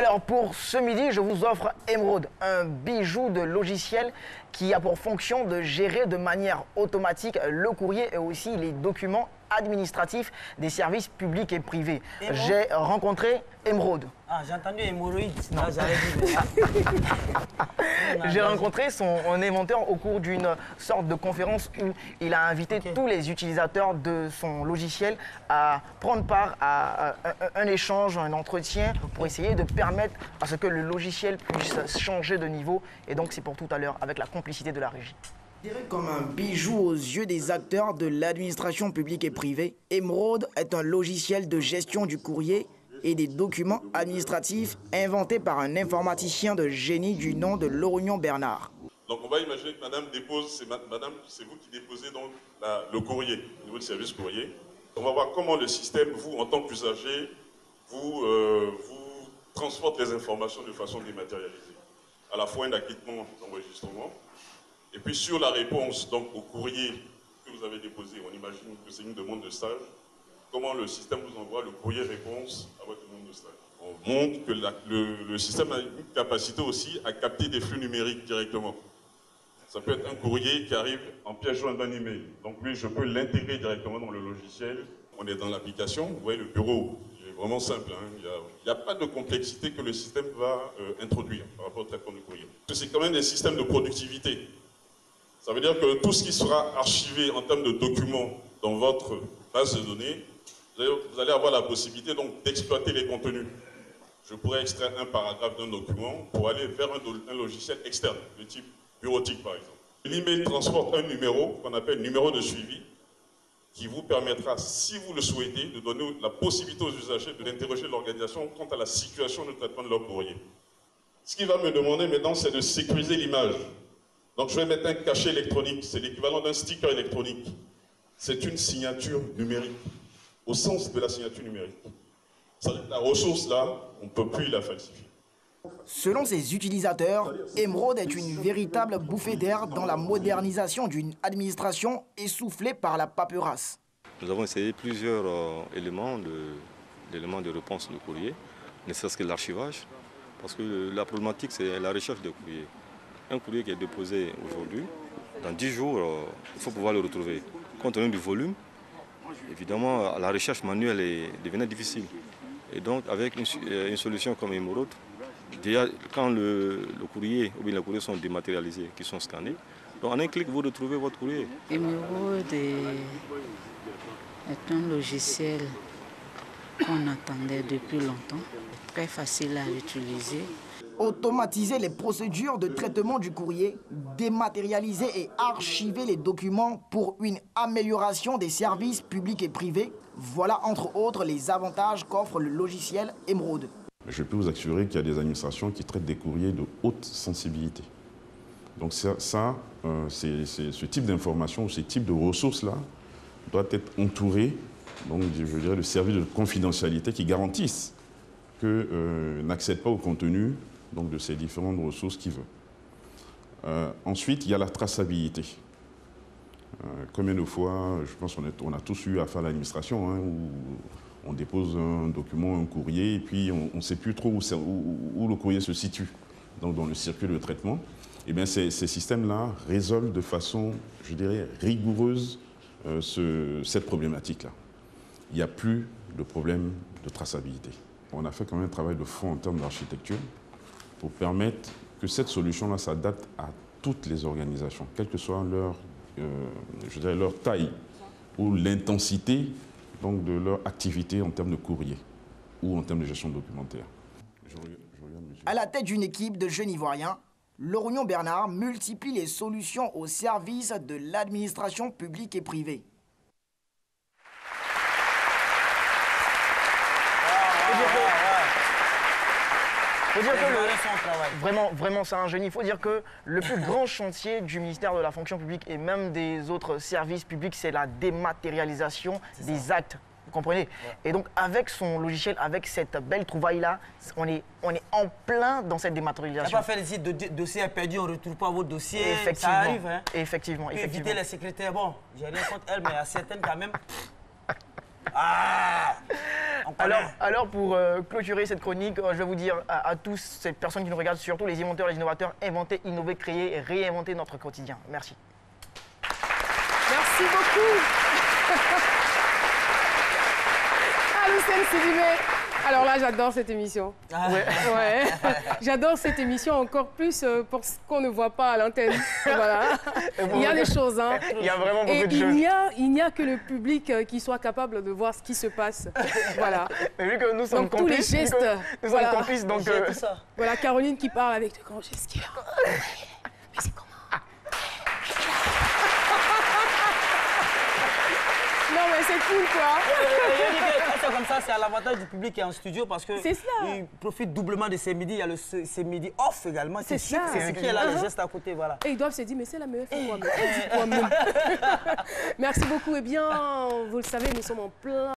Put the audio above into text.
Alors pour ce midi, je vous offre Emeraude, un bijou de logiciel qui a pour fonction de gérer de manière automatique le courrier et aussi les documents administratifs des services publics et privés. J'ai rencontré Emeraude. Ah, j'ai entendu hémorroïde. Non, j'ai rencontré son inventeur au cours d'une sorte de conférence où il a invité tous les utilisateurs de son logiciel à prendre part à un échange, un entretien pour essayer de permettre à ce que le logiciel puisse changer de niveau. Et donc c'est pour tout à l'heure avec la complicité de la régie. Comme un bijou aux yeux des acteurs de l'administration publique et privée, Emeraude est un logiciel de gestion du courrier et des documents administratifs inventé par un informaticien de génie du nom de Laurignon Bernard. Donc on va imaginer que madame dépose, madame, c'est vous qui déposez donc le courrier au niveau du service courrier. On va voir comment le système, vous en tant qu'usager, vous transporte les informations de façon dématérialisée. À la fois un acquittement d'enregistrement, et puis sur la réponse donc, au courrier que vous avez déposé, on imagine que c'est une demande de stage, comment le système vous envoie le courrier réponse à votre demande de stage. On montre que le système a une capacité aussi à capter des flux numériques directement. Ça peut être un courrier qui arrive en pièce jointe d'un email. Donc lui, je peux l'intégrer directement dans le logiciel. On est dans l'application, vous voyez le bureau, il est vraiment simple. Hein. Il n'y a pas de complexité que le système va introduire par rapport au traitement du courrier. C'est quand même des systèmes de productivité. Ça veut dire que tout ce qui sera archivé en termes de documents dans votre base de données, vous allez avoir la possibilité donc d'exploiter les contenus. Je pourrais extraire un paragraphe d'un document pour aller vers un logiciel externe, de type bureautique par exemple. L'email transporte un numéro qu'on appelle numéro de suivi qui vous permettra, si vous le souhaitez, de donner la possibilité aux usagers d'interroger l'organisation quant à la situation de traitement de leur courrier. Ce qui va me demander maintenant, c'est de sécuriser l'image. Donc je vais mettre un cachet électronique, c'est l'équivalent d'un sticker électronique. C'est une signature numérique, au sens de la signature numérique. La ressource là, on ne peut plus la falsifier. Selon ses utilisateurs, Emeraude est une véritable bouffée d'air dans la modernisation d'une administration essoufflée par la paperasse. Nous avons essayé plusieurs éléments de réponse du courrier, ne serait-ce que l'archivage, parce que la problématique c'est la recherche de courrier. Un courrier qui est déposé aujourd'hui, dans 10 jours, il faut pouvoir le retrouver. Compte tenu du volume, évidemment, la recherche manuelle devenait difficile. Et donc, avec une solution comme Emeraude, déjà, quand le courrier ou bien les courriers sont dématérialisés, qui sont scannés, donc en un clic, vous retrouvez votre courrier. Emeraude est un logiciel qu'on attendait depuis longtemps, très facile à utiliser. Automatiser les procédures de traitement du courrier, dématérialiser et archiver les documents pour une amélioration des services publics et privés. Voilà entre autres les avantages qu'offre le logiciel Emeraude. Je peux vous assurer qu'il y a des administrations qui traitent des courriers de haute sensibilité. Donc ce type d'information, ce type de ressources-là doit être entouré, donc, je dirais, de services de confidentialité qui garantissent que n'accède pas au contenu donc, de ces différentes ressources qu'il veut. Ensuite, il y a la traçabilité. Combien de fois, je pense qu'on a tous eu affaire à l'administration, hein, où on dépose un document, un courrier, et puis on ne sait plus trop où le courrier se situe donc dans le circuit de traitement. Eh bien, ces systèmes-là résolvent de façon, je dirais, rigoureuse cette problématique-là. Il n'y a plus de problème de traçabilité. On a fait quand même un travail de fond en termes d'architecture pour permettre que cette solution-là s'adapte à toutes les organisations, quelle que soit leur taille ou l'intensité donc, de leur activité en termes de courrier ou en termes de gestion documentaire. À la tête d'une équipe de jeunes Ivoiriens, Laurignon Bernard multiplie les solutions au service de l'administration publique et privée. Il faut dire que vraiment c'est un génie. Il faut dire que le plus grand chantier du ministère de la fonction publique et même des autres services publics, c'est la dématérialisation des actes. Vous comprenez? Et donc avec son logiciel, avec cette belle trouvaille-là, on est en plein dans cette dématérialisation. Il n'y a pas fait ici, dossier perdu, on ne retrouve pas votre dossier. Effectivement, ça arrive. Hein. Effectivement. Éviter les secrétaires, bon, j'ai rien contre elle, mais il y a certaines quand même. Ah, Alors pour clôturer cette chronique, je vais vous dire à tous, ces personnes qui nous regardent, surtout les inventeurs, les innovateurs, inventer, innover, créer et réinventer notre quotidien. Merci. Merci beaucoup. Lucien Sidibé. Alors là, j'adore cette émission. Ouais. J'adore cette émission encore plus pour ce qu'on ne voit pas à l'antenne. Voilà. Il y a des choses. Hein. Il y a vraiment beaucoup de choses. Il n'y a que le public qui soit capable de voir ce qui se passe. Voilà. Mais vu que nous sommes donc, complices, tous les gestes. Nous sommes complices, donc... Voilà, Caroline qui parle avec de grands gestes. Mais c'est comment? Non mais c'est cool quoi. C'est comme ça, c'est à l'avantage du public qui est en studio parce que il profite doublement de ces midis. Il y a ces midis off également. C'est ça. C'est ce qui est là, les gestes à côté, voilà. Et ils doivent se dire mais c'est la meilleure fois moi-même. Merci beaucoup. Eh bien, vous le savez, nous sommes en plein